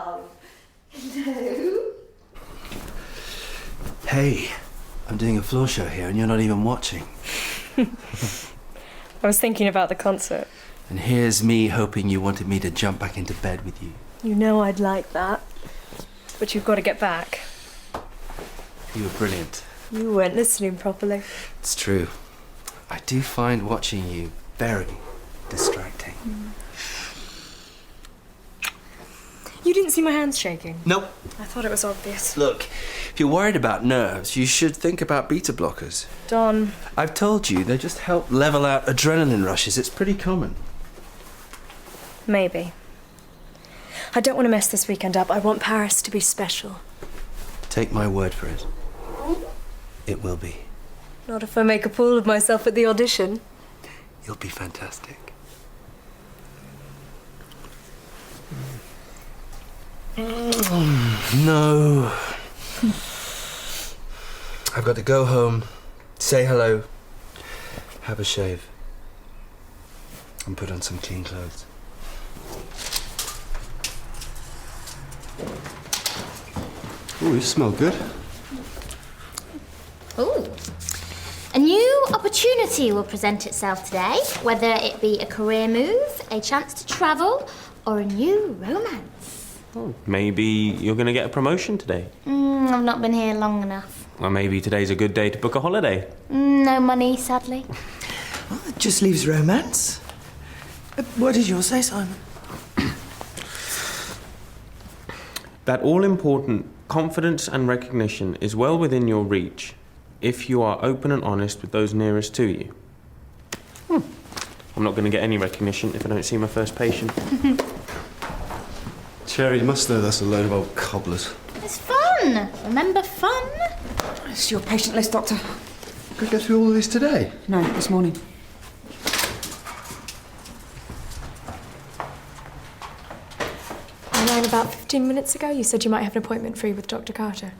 love. No. Hey, I'm doing a floor show here and you're not even watching. I was thinking about the concert. And here's me hoping you wanted me to jump back into bed with you. You know I'd like that. But you've got to get back. You were brilliant. You weren't listening properly. It's true. I do find watching you very distracting. You didn't see my hands shaking? Nope. I thought it was obvious. Look, if you're worried about nerves, you should think about beta blockers. Don. I've told you, they just help level out adrenaline rushes. It's pretty common. Maybe. I don't want to mess this weekend up. I want Paris to be special. Take my word for it. It will be. Not if I make a fool of myself at the audition. You'll be fantastic. No. I've got to go home, say hello, have a shave, and put on some clean clothes. Ooh, you smell good. Ooh. A new opportunity will present itself today, whether it be a career move, a chance to travel, or a new romance. Oh, maybe you're going to get a promotion today. I've not been here long enough. Or maybe today's a good day to book a holiday. No money, sadly. Well, it just leaves romance. What did yours say, Simon? That all-important confidence and recognition is well within your reach if you are open and honest with those nearest to you. I'm not going to get any recognition if I don't see my first patient. Cherry, you must know that's a load of old cobblers. It's fun. Remember fun? It's your patient list, Doctor. Could we go through all of this today? No, this morning. I rang about 15 minutes ago. You said you might have an appointment free with Dr. Carter.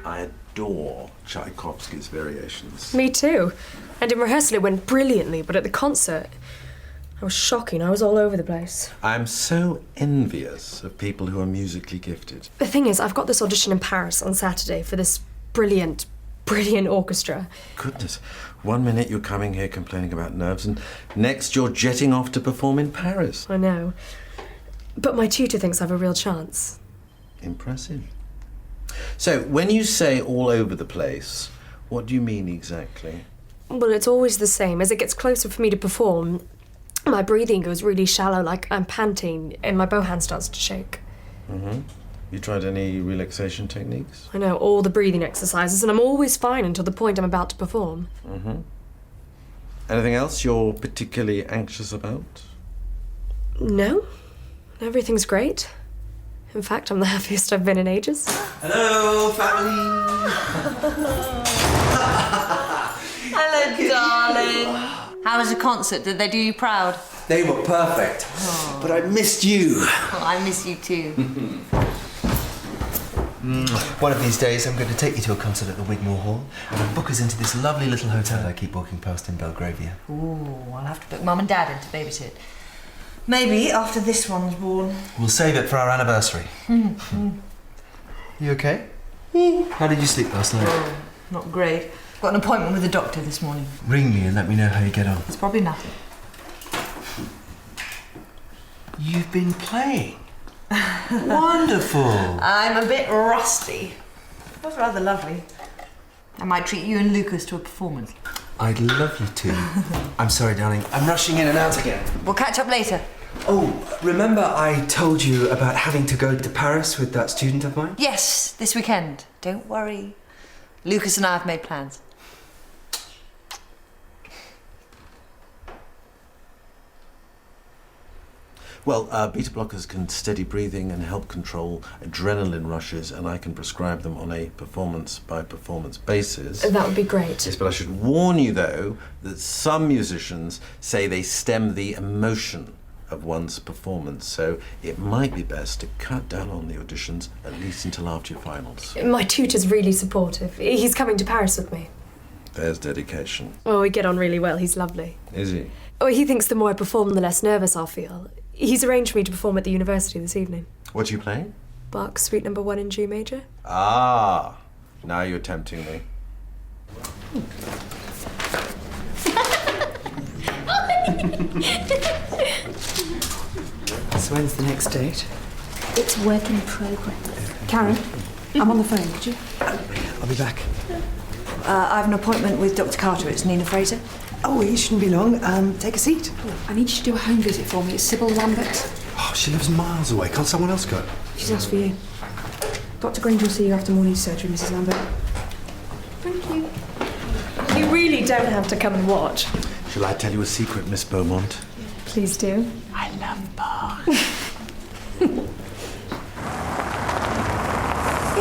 I adore Tchaikovsky's variations. Me too. And in rehearsal it went brilliantly, but at the concert, it was shocking. I was all over the place. I'm so envious of people who are musically gifted. The thing is, I've got this audition in Paris on Saturday for this brilliant orchestra. Goodness, 1 minute you're coming here complaining about nerves, and next you're jetting off to perform in Paris. I know. But my tutor thinks I have a real chance. Impressive. So, when you say all over the place, what do you mean exactly? Well, it's always the same. As it gets closer for me to perform, my breathing goes really shallow, like I'm panting, and my bow hand starts to shake. You tried any relaxation techniques? I know, all the breathing exercises, and I'm always fine until the point I'm about to perform. Anything else you're particularly anxious about? No, everything's great. In fact, I'm the happiest I've been in ages. Hello, family! Hello, darling. How was the concert? Did they do you proud? They were perfect, but I missed you. Oh, I miss you too. One of these days, I'm going to take you to a concert at the Wigmore Hall and book us into this lovely little hotel I keep walking past in Belgravia. Ooh, I'll have to book Mum and Dad in to babysit. Maybe after this one's born. We'll save it for our anniversary. You okay? How did you sleep last night? Oh, not great. Got an appointment with the doctor this morning. Ring me and let me know how you get on. It's probably nothing. You've been playing. Wonderful. I'm a bit rusty. It was rather lovely. I might treat you and Lucas to a performance. I'd love you to. I'm sorry, darling. I'm rushing in and out again. We'll catch up later. Oh, remember I told you about having to go to Paris with that student of mine? Yes, this weekend. Don't worry. Lucas and I have made plans. Well, beta blockers can steady breathing and help control adrenaline rushes, and I can prescribe them on a performance-by-performance basis. That would be great. Yes, but I should warn you, though, that some musicians say they stem the emotion of one's performance, so it might be best to cut down on the auditions, at least until after your finals. My tutor's really supportive. He's coming to Paris with me. There's dedication. Oh, we get on really well. He's lovely. Is he? Oh, he thinks the more I perform, the less nervous I'll feel. He's arranged for me to perform at the university this evening. What do you play? Bach's Suite No. 1 in G major. Ah, now you're tempting me. So when's the next date? It's work in progress. Karen, I'm on the phone, could you? I'll be back. I have an appointment with Dr. Carter. It's Nina Fraser. Oh, it shouldn't be long. Take a seat. I need you to do a home visit for me. It's Sybil Lambert. Oh, she lives miles away. Can't someone else go? She's asked for you. Dr. Granger will see you after morning surgery, Mrs. Lambert. Thank you. You really don't have to come and watch. Shall I tell you a secret, Miss Beaumont? Please do. I love Bach.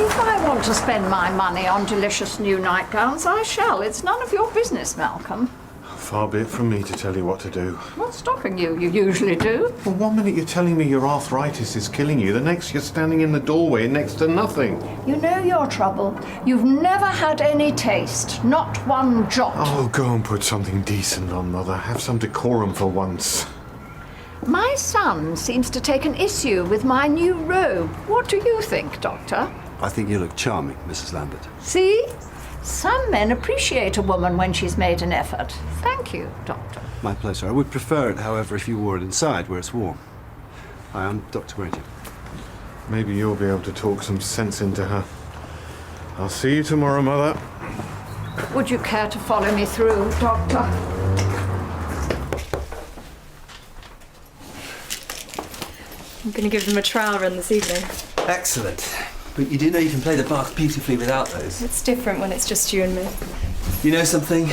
If I want to spend my money on delicious new nightgowns, I shall. It's none of your business, Malcolm. Far be it from me to tell you what to do. What's stopping you? You usually do. Well, 1 minute you're telling me your arthritis is killing you, the next you're standing in the doorway next to nothing. You know your trouble. You've never had any taste, not one jot. Oh, go and put something decent on, Mother. Have some decorum for once. My son seems to take an issue with my new robe. What do you think, Doctor? I think you look charming, Mrs. Lambert. See? Some men appreciate a woman when she's made an effort. Thank you, Doctor. My pleasure. I would prefer it, however, if you wore it inside where it's warm. Hi, I'm Dr. Granger. Maybe you'll be able to talk some sense into her. I'll see you tomorrow, Mother. Would you care to follow me through, Doctor? I'm going to give them a trial run this evening. Excellent. But you do know you can play the Bach beautifully without those. It's different when it's just you and me. You know something?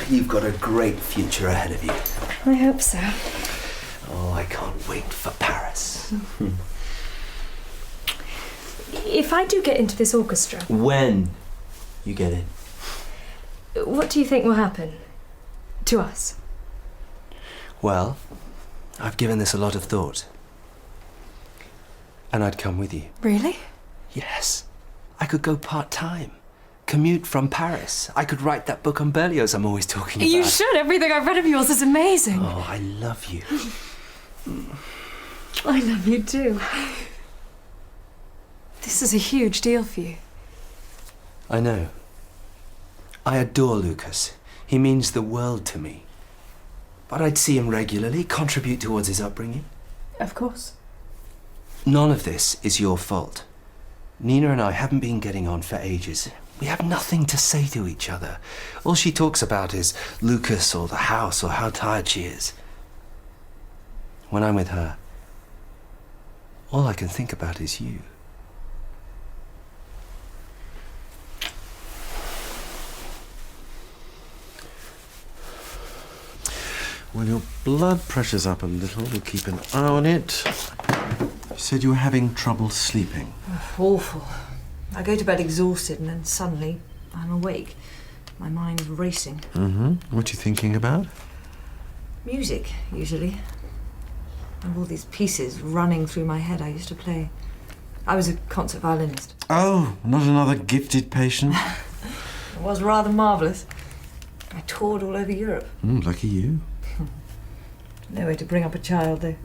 You've got a great future ahead of you. I hope so. Oh, I can't wait for Paris. If I do get into this orchestra, When you get in. what do you think will happen to us? Well, I've given this a lot of thought. And I'd come with you. Really? Yes. I could go part-time. Commute from Paris. I could write that book on Berlioz I'm always talking about. You should. Everything I've read of yours is amazing. Oh, I love you. I love you too. This is a huge deal for you. I know. I adore Lucas. He means the world to me. But I'd see him regularly, contribute towards his upbringing. Of course. None of this is your fault. Nina and I haven't been getting on for ages. We have nothing to say to each other. All she talks about is Lucas or the house or how tired she is. When I'm with her, all I can think about is you. Well, your blood pressure's up a little. We'll keep an eye on it. You said you were having trouble sleeping. Awful. I go to bed exhausted and then suddenly I'm awake. My mind's racing. Mm-hmm. What are you thinking about? Music, usually. I have all these pieces running through my head I used to play. I was a concert violinist. Oh, not another gifted patient? It was rather marvellous. I toured all over Europe. Lucky you. No way to bring up a child, though.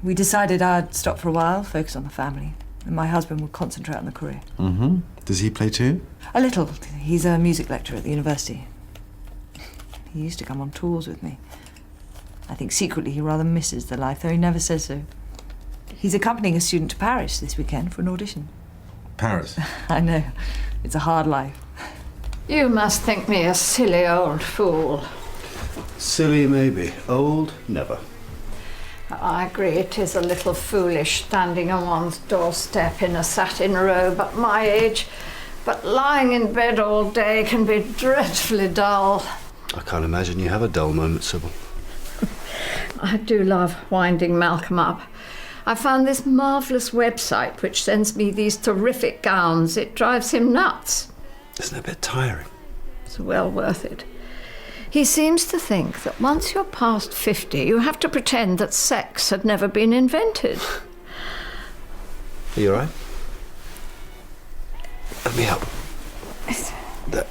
We decided I'd stop for a while, focus on the family, and my husband would concentrate on the career. Mm-hmm. Does he play too? A little. He's a music lecturer at the university. He used to come on tours with me. I think secretly he rather misses the life, though he never says so. He's accompanying a student to Paris this weekend for an audition. Paris? I know. It's a hard life. You must think me a silly old fool. Silly, maybe. Old, never. I agree it is a little foolish standing on one's doorstep in a satin robe at my age, but lying in bed all day can be dreadfully dull. I can't imagine you have a dull moment, Sybil. I do love winding Malcolm up. I found this marvellous website which sends me these terrific gowns. It drives him nuts. Isn't it a bit tiring? It's well worth it. He seems to think that once you're past 50, you have to pretend that sex had never been invented. Are you all right? Let me help. There.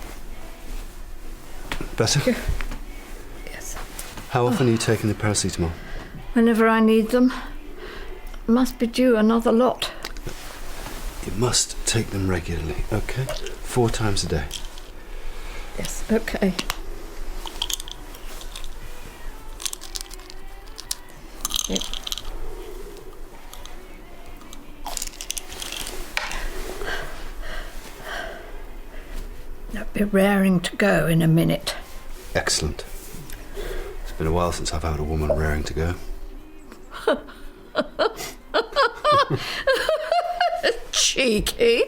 Better? Yes. How often are you taking the paracetamol? whenever I need them. Must be due another lot. You must take them regularly, OK? 4 times a day. Yes, OK. They'll be raring to go in a minute. Excellent. It's been a while since I've had a woman raring to go. Cheeky.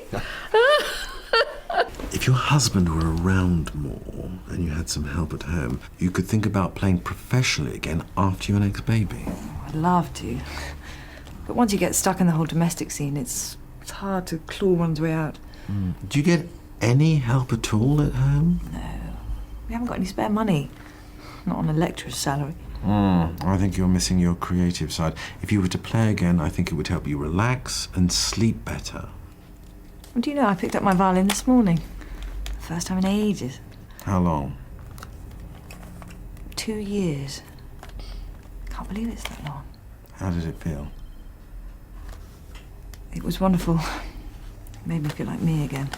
If your husband were around more and you had some help at home, you could think about playing professionally again after your next baby. I'd love to. But once you get stuck in the whole domestic scene, it's hard to claw one's way out. Do you get any help at all at home? No. We haven't got any spare money. Not on a lecturer's salary. I think you're missing your creative side. If you were to play again, I think it would help you relax and sleep better. Well, do you know, I picked up my violin this morning. First time in ages. How long? 2 years. Can't believe it's that long. How did it feel? It was wonderful. It made me feel like me again.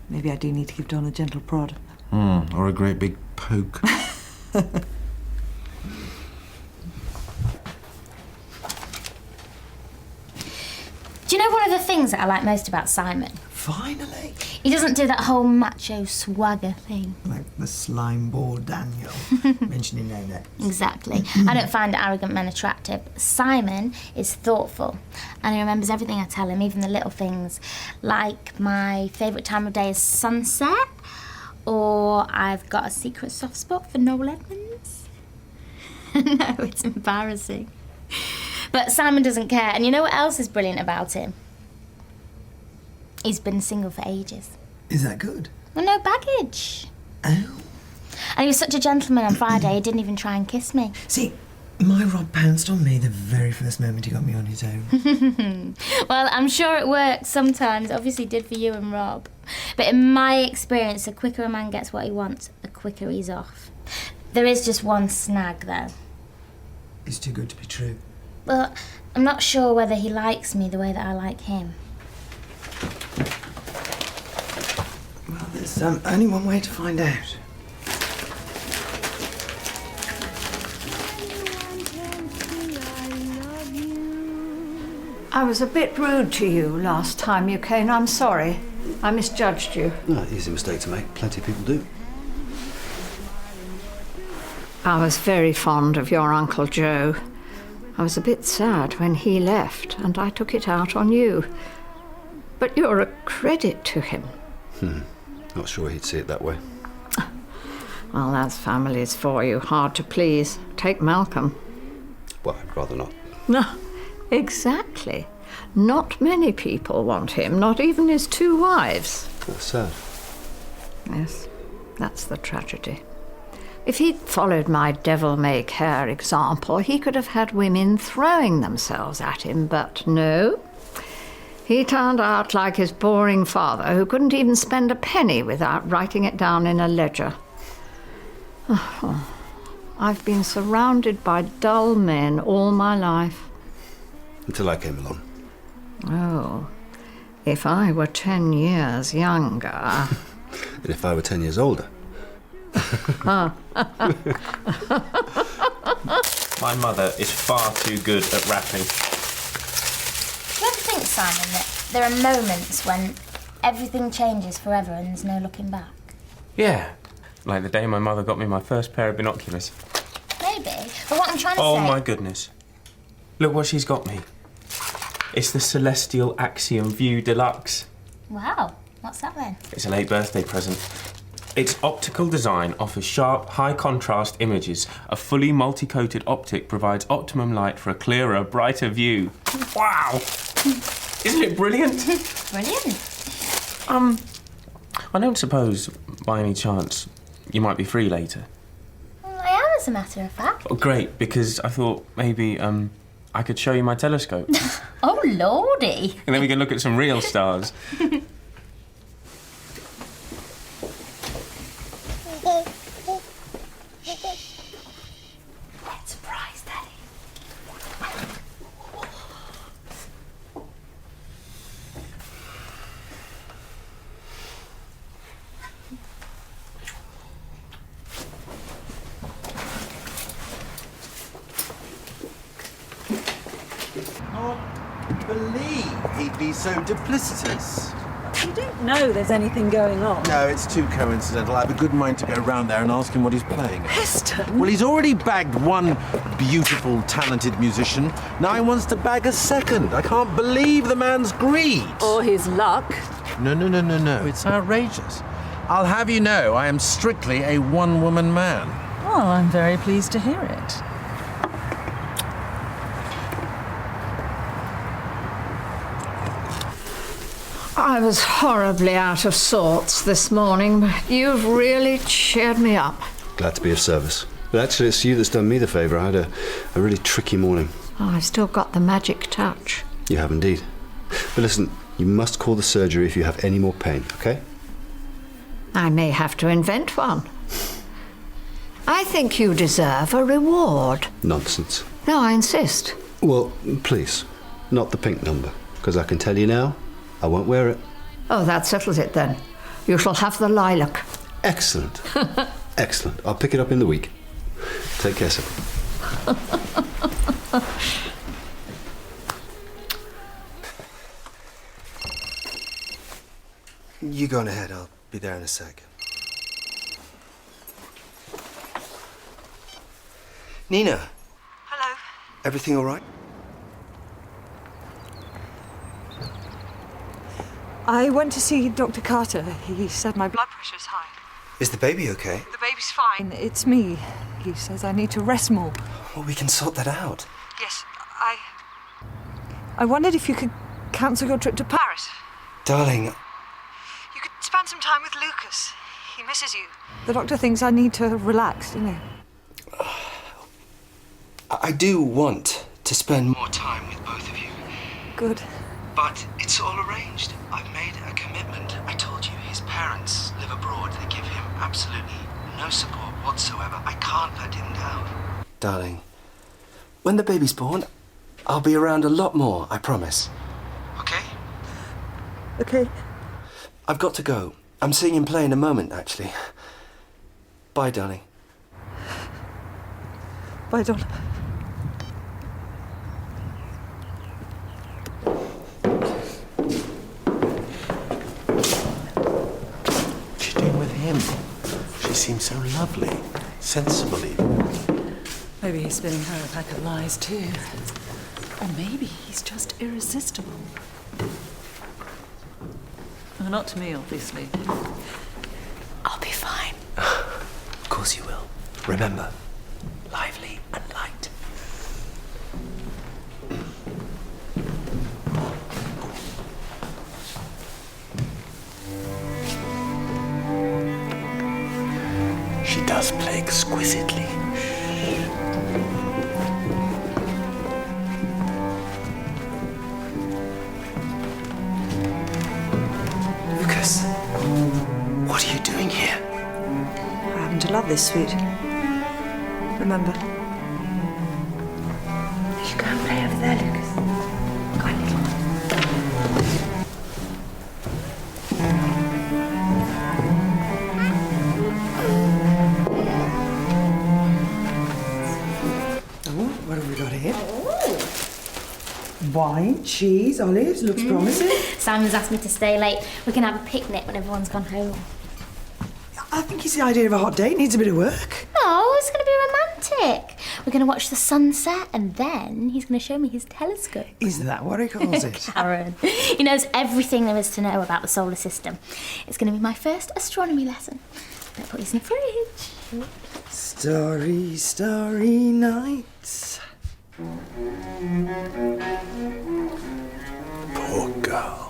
Maybe I do need to give Don a gentle prod. Or a great big poke. Do you know one of the things that I like most about Simon? Finally. He doesn't do that whole macho swagger thing. Like the slime ball Daniel. Mentioning no names. Exactly. I don't find arrogant men attractive. Simon is thoughtful and he remembers everything I tell him, even the little things. Like my favourite time of day is sunset, or I've got a secret soft spot for Noel Edmonds. No, it's embarrassing. But Simon doesn't care, and you know what else is brilliant about him? He's been single for ages. Is that good? Well, no baggage. Oh. And he was such a gentleman on Friday, he didn't even try and kiss me. See, my Rob pounced on me the very first moment he got me on his own. Well, I'm sure it works sometimes. Obviously did for you and Rob. But in my experience, the quicker a man gets what he wants, the quicker he's off. There is just one snag, though. It's too good to be true. Well, I'm not sure whether he likes me the way that I like him. Well, there's only one way to find out. I was a bit rude to you last time you came. I'm sorry. I misjudged you. No, easy mistake to make. Plenty of people do. I was very fond of your Uncle Joe. I was a bit sad when he left, and I took it out on you. But you're a credit to him. Not sure he'd see it that way. Well, that's families for you. Hard to please. Take Malcolm. Well, I'd rather not. No, exactly. Not many people want him, not even his 2 wives. That's sad. Yes, that's the tragedy. If he'd followed my devil-may-care example, he could have had women throwing themselves at him, but no. He turned out like his boring father, who couldn't even spend a penny without writing it down in a ledger. Oh, I've been surrounded by dull men all my life. Until I came along. Oh, if I were 10 years younger... And if I were 10 years older. My mother is far too good at rapping. Do you ever think, Simon, that there are moments when everything changes forever and there's no looking back? Yeah, like the day my mother got me my first pair of binoculars. Maybe, but what I'm trying to say... Oh my goodness. Look what she's got me. It's the Celestial Axiom View Deluxe. Wow, what's that then? It's a late birthday present. Its optical design offers sharp, high-contrast images. A fully multi-coated optic provides optimum light for a clearer, brighter view. Wow! Isn't it brilliant? Brilliant. I don't suppose, by any chance, you might be free later. Well, I am, as a matter of fact. Oh, great, because I thought maybe I could show you my telescope. Oh, lordy. And then we can look at some real stars. be so duplicitous? You don't know there's anything going on. No, it's too coincidental. I have a good mind to go round there and ask him what he's playing. Heston? Well, he's already bagged one beautiful, talented musician. Now he wants to bag a second. I can't believe the man's greed. Or his luck. No. It's outrageous. I'll have you know, I am strictly a one-woman man. Well, I'm very pleased to hear it. I was horribly out of sorts this morning, but you've really cheered me up. Glad to be of service. But actually, it's you that's done me the favour. I had a really tricky morning. Oh, I've still got the magic touch. You have indeed. But listen, you must call the surgery if you have any more pain, OK? I may have to invent one. I think you deserve a reward. Nonsense. No, I insist. Well, please, not the pink number, because I can tell you now, I won't wear it. Oh, that settles it then. You shall have the lilac. Excellent. Excellent. I'll pick it up in the week. Take care, sir. You go on ahead. I'll be there in a sec. Nina. Hello. Everything all right? I went to see Dr. Carter. He said my blood pressure's high. Is the baby okay? The baby's fine. It's me. He says I need to rest more. Well, we can sort that out. Yes, I wondered if you could cancel your trip to Paris. Darling, You could spend some time with Lucas. He misses you. The doctor thinks I need to relax, you know. I do want to spend more time with both of you. Good. But it's all arranged. I've made a commitment. I told you his parents live abroad. They give him absolutely no support whatsoever. I can't let him down. Darling, when the baby's born, I'll be around a lot more, I promise. Okay? Okay. I've got to go. I'm seeing him play in a moment, actually. Bye, darling. Bye, Don. What's she doing with him? She seems so lovely, sensible even. Maybe he's spinning her a pack of lies too. Or maybe he's just irresistible. Well, not to me, obviously. I'll be fine. Of course you will. Remember, lively and light. She does play exquisitely. Lucas, what are you doing here? I happen to love this suite. Remember? You should go and play over there, Lucas. Go on, little one. Oh, what have we got here? Wine, cheese, olives, looks promising. Simon's asked me to stay late. We can have a picnic when everyone's gone home. I think it's the idea of a hot date needs a bit of work. No, it's going to be romantic. We're going to watch the sunset and then he's going to show me his telescope. Is that what he calls it? Karen. He knows everything there is to know about the solar system. It's going to be my first astronomy lesson. Better put these in the fridge. Starry, starry nights. Poor girl.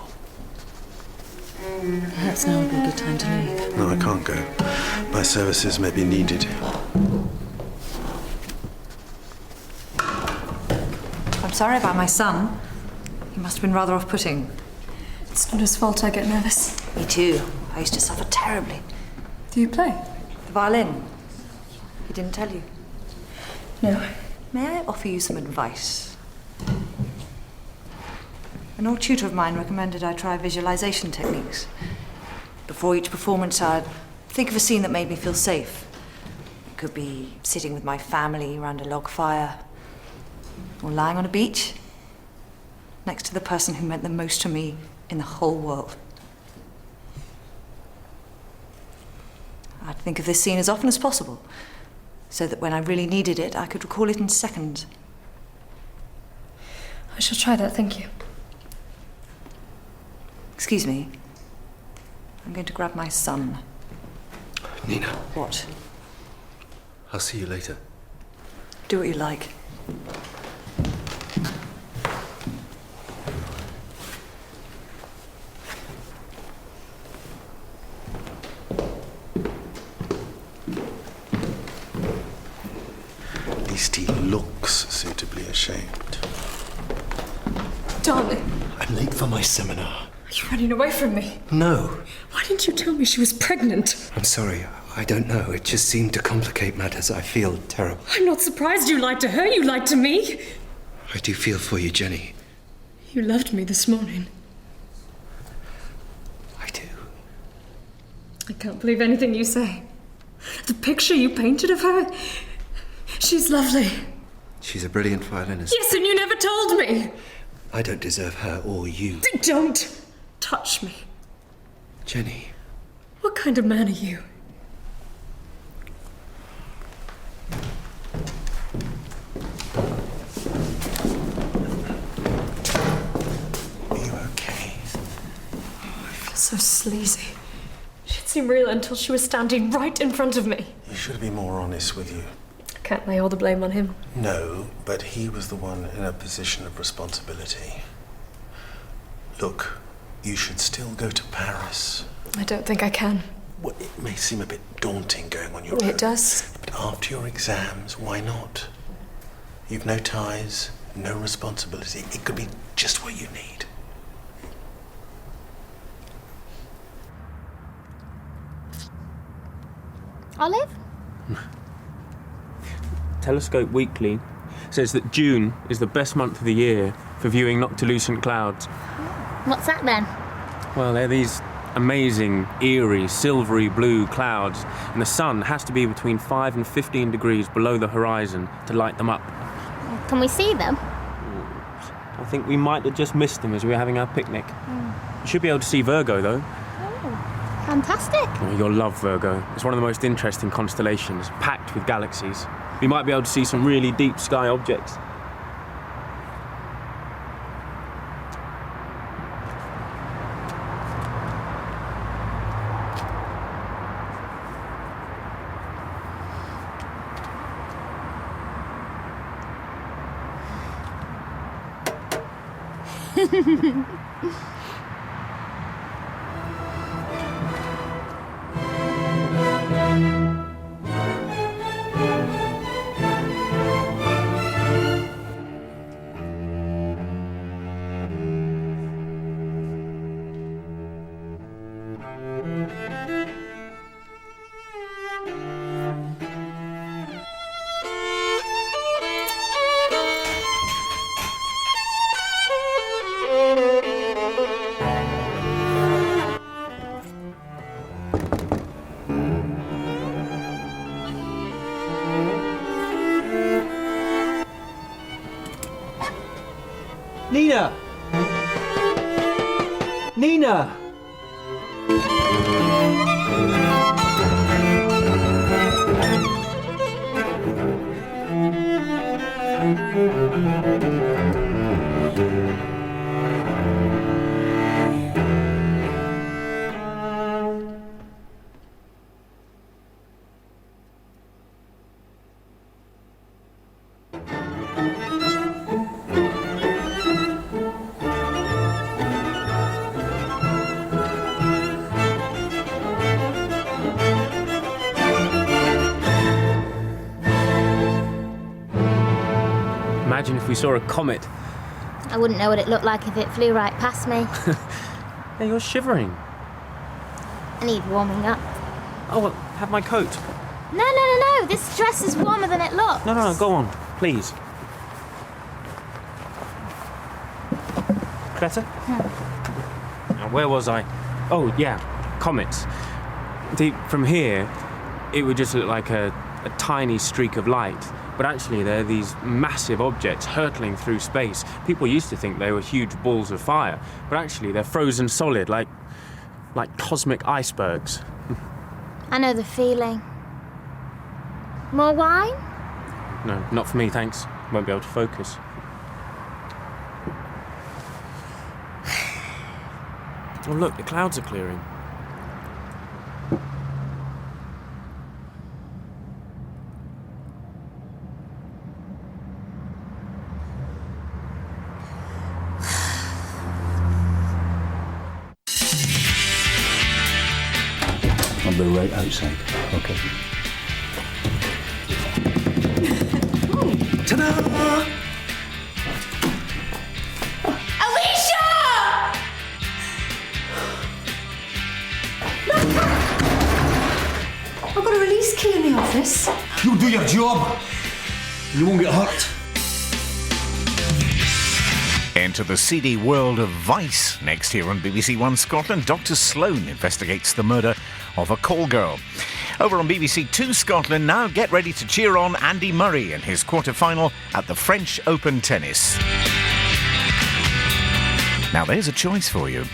Perhaps now would be a good time to leave. No, I can't go. My services may be needed. I'm sorry about my son. He must have been rather off-putting. It's not his fault I get nervous. Me too. I used to suffer terribly. Do you play? The violin. He didn't tell you. No. May I offer you some advice? An old tutor of mine recommended I try visualization techniques. Before each performance, I'd think of a scene that made me feel safe. It could be sitting with my family around a log fire, or lying on a beach. next to the person who meant the most to me in the whole world. I'd think of this scene as often as possible, so that when I really needed it, I could recall it in seconds. I shall try that, thank you. Excuse me. I'm going to grab my son. Nina, What? I'll see you later. Do what you like. At least he looks suitably ashamed. Darling, I'm late for my seminar. are you running away from me? No, Why didn't you tell me she was pregnant? I'm sorry. I don't know. It just seemed to complicate matters. I feel terrible. I'm not surprised you lied to her, you lied to me. I do feel for you, Jenny. You loved me this morning. I do. I can't believe anything you say. The picture you painted of her, she's lovely. She's a brilliant violinist. Yes, and you never told me. I don't deserve her or you. Don't touch me. Jenny, What kind of man are you? are you okay? I feel so sleazy. She'd seem real until she was standing right in front of me. You should be more honest with you. I can't lay all the blame on him. No, but he was the one in a position of responsibility. Look, you should still go to Paris. I don't think I can. Well, it may seem a bit daunting going on your own. It does. But after your exams, why not? You've no ties, no responsibility. It could be just what you need. Olive? Telescope Weekly says that June is the best month of the year for viewing noctilucent clouds. What's that then? Well, they're these amazing, eerie, silvery blue clouds, and the sun has to be between 5 and 15 degrees below the horizon to light them up. Can we see them? I think we might have just missed them as we were having our picnic. You should be able to see Virgo, though. Fantastic. Oh, you'll love Virgo. It's one of the most interesting constellations, packed with galaxies. We might be able to see some really deep sky objects. Nina! Nina! Imagine if we saw a comet. I wouldn't know what it looked like if it flew right past me. Hey, you're shivering. I need warming up. Oh, well, have my coat. No. This dress is warmer than it looks. No, go on, please. Better? Now, where was I? Oh, yeah, comets. From here, it would just look like a a tiny streak of light, but actually they're these massive objects hurtling through space. People used to think they were huge balls of fire, but actually they're frozen solid, like cosmic icebergs. I know the feeling. More wine? No, not for me, thanks. Won't be able to focus. Oh, look, the clouds are clearing. I'll be right outside. Okay. Ta-da! I've got a release key in the office. You do your job. You won't get hurt. Enter the seedy world of Vice. Next here on BBC1 Scotland, Dr. Sloan investigates the murder of a call girl. Over on BBC2 Scotland now, get ready to cheer on Andy Murray in his quarter-final at the French Open Tennis. Now there's a choice for you.